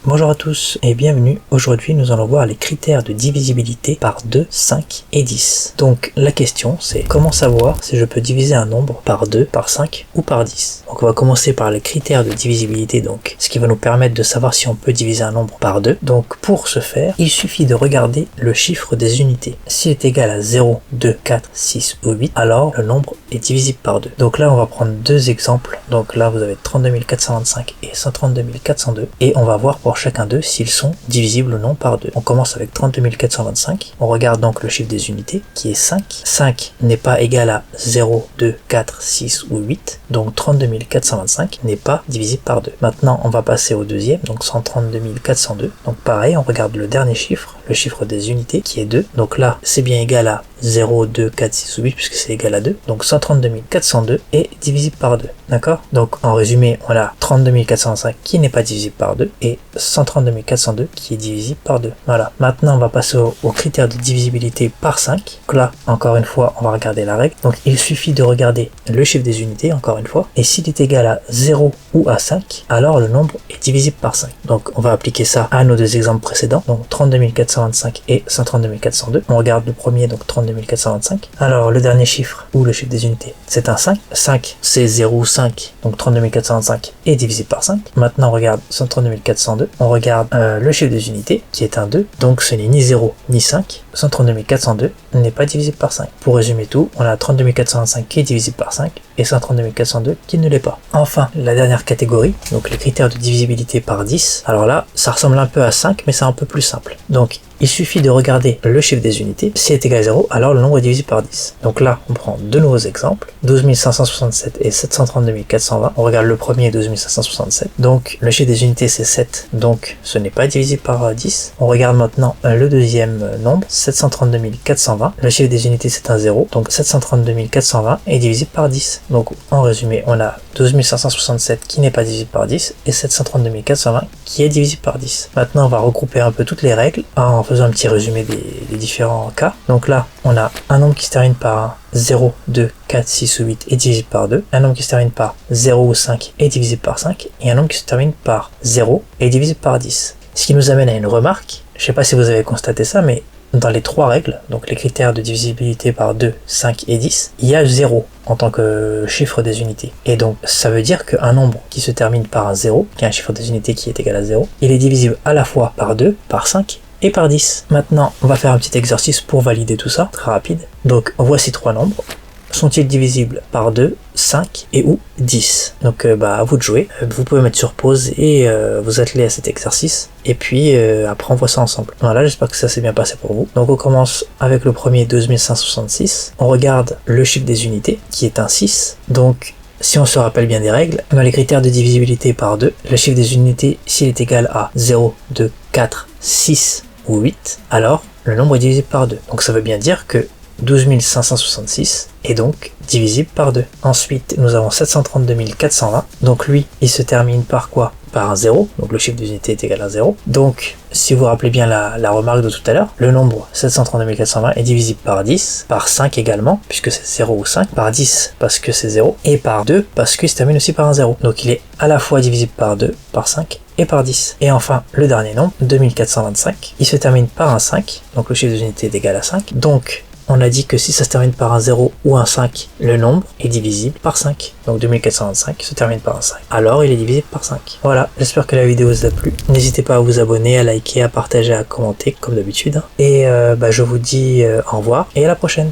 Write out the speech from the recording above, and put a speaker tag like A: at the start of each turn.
A: Bonjour à tous et bienvenue. Aujourd'hui nous allons voir les critères de divisibilité par 2, 5 et 10. Donc la question c'est comment savoir si je peux diviser un nombre par 2, par 5 ou par 10. Donc on va commencer par les critères de divisibilité, donc ce qui va nous permettre de savoir si on peut diviser un nombre par 2. Donc pour ce faire, il suffit de regarder le chiffre des unités. S'il est égal à 0, 2, 4, 6 ou 8, alors le nombre est divisible par 2. Donc là on va prendre deux exemples. Donc là vous avez 32 425 et 132 402 et on va voir pour chacun d'eux s'ils sont divisibles ou non par 2. On commence avec 32 425. On regarde donc le chiffre des unités qui est 5. 5 n'est pas égal à 0, 2, 4, 6 ou 8. Donc 32 425 n'est pas divisible par 2. Maintenant on va passer au deuxième, donc 132 402. Donc pareil, on regarde le dernier chiffre, le chiffre des unités qui est 2. Donc là c'est bien égal à 0, 2, 4, 6 ou 8 puisque c'est égal à 2. Donc 132 402 est divisible par 2. D'accord? Donc en résumé, on a 32 425 qui n'est pas divisible par 2 et 132 402 qui est divisible par 2. Voilà. Maintenant, on va passer au critère de divisibilité par 5. Donc là, encore une fois, on va regarder la règle. Donc il suffit de regarder le chiffre des unités, encore une fois. Et s'il est égal à 0 ou à 5, alors le nombre est divisible par 5. Donc on va appliquer ça à nos deux exemples précédents. Donc 32 425 et 132 402. On regarde le premier, donc 32 425. Alors le dernier chiffre, ou le chiffre des unités, c'est un 5. 5, c'est 0 ou 5. Donc 32 425 est divisible par 5. Maintenant, on regarde 132 402. On regarde le chiffre des unités, qui est un 2. Donc ce n'est ni 0 ni 5. 132 402 n'est pas divisible par 5. Pour résumer tout, on a 32 425 qui est divisible par 5 et 132 402 qui ne l'est pas. Enfin, la dernière catégorie, donc les critères de divisibilité par 10. Alors là, ça ressemble un peu à 5, mais c'est un peu plus simple. Donc, il suffit de regarder le chiffre des unités. S'il est égal à 0, alors le nombre est divisible par 10. Donc là, on prend deux nouveaux exemples. 12 567 et 732 420. On regarde le premier, 12 567. Donc, le chiffre des unités, c'est 7. Donc, ce n'est pas divisible par 10. On regarde maintenant le deuxième nombre, 732 420. Le chiffre des unités, c'est un 0. Donc, 732 420 est divisible par 10. Donc, en résumé, on a 12 567 qui n'est pas divisible par 10 et 732 420 qui est divisible par 10. Maintenant, on va regrouper un peu toutes les règles en faisant un petit résumé des différents cas. Donc là, on a un nombre qui se termine par 0, 2, 4, 6 ou 8 est divisible par 2. Un nombre qui se termine par 0 ou 5 est divisible par 5. Et un nombre qui se termine par 0 est divisible par 10. Ce qui nous amène à une remarque. Je ne sais pas si vous avez constaté ça, mais dans les trois règles, donc les critères de divisibilité par 2, 5 et 10, il y a 0 en tant que chiffre des unités. Et donc, ça veut dire qu'un nombre qui se termine par un 0, qui est un chiffre des unités qui est égal à 0, il est divisible à la fois par 2, par 5 et par 10. Maintenant, on va faire un petit exercice pour valider tout ça, très rapide. Donc, voici trois nombres. Sont-ils divisibles par 2, 5 et ou 10? Donc à vous de jouer. Vous pouvez mettre sur pause et vous atteler à cet exercice. Et puis après on voit ça ensemble. Voilà, j'espère que ça s'est bien passé pour vous. Donc on commence avec le premier, 12 566. On regarde le chiffre des unités qui est un 6. Donc si on se rappelle bien des règles, dans les critères de divisibilité par 2, le chiffre des unités, s'il est égal à 0, 2, 4, 6 ou 8, alors le nombre est divisible par 2. Donc ça veut bien dire que 12 566 est donc divisible par 2. Ensuite, nous avons 732 420. Donc lui, il se termine par quoi? Par un 0. Donc le chiffre des unités est égal à 0. Donc, si vous vous rappelez bien la remarque de tout à l'heure, le nombre 732 420 est divisible par 10, par 5 également, puisque c'est 0 ou 5, par 10 parce que c'est 0, et par 2 parce qu'il se termine aussi par un 0. Donc il est à la fois divisible par 2, par 5 et par 10. Et enfin, le dernier nombre, 2425, il se termine par un 5, donc le chiffre des unités est égal à 5. Donc, on a dit que si ça se termine par un 0 ou un 5, le nombre est divisible par 5. Donc 2425 se termine par un 5. Alors il est divisible par 5. Voilà, j'espère que la vidéo vous a plu. N'hésitez pas à vous abonner, à liker, à partager, à commenter comme d'habitude. Et je vous dis au revoir et à la prochaine.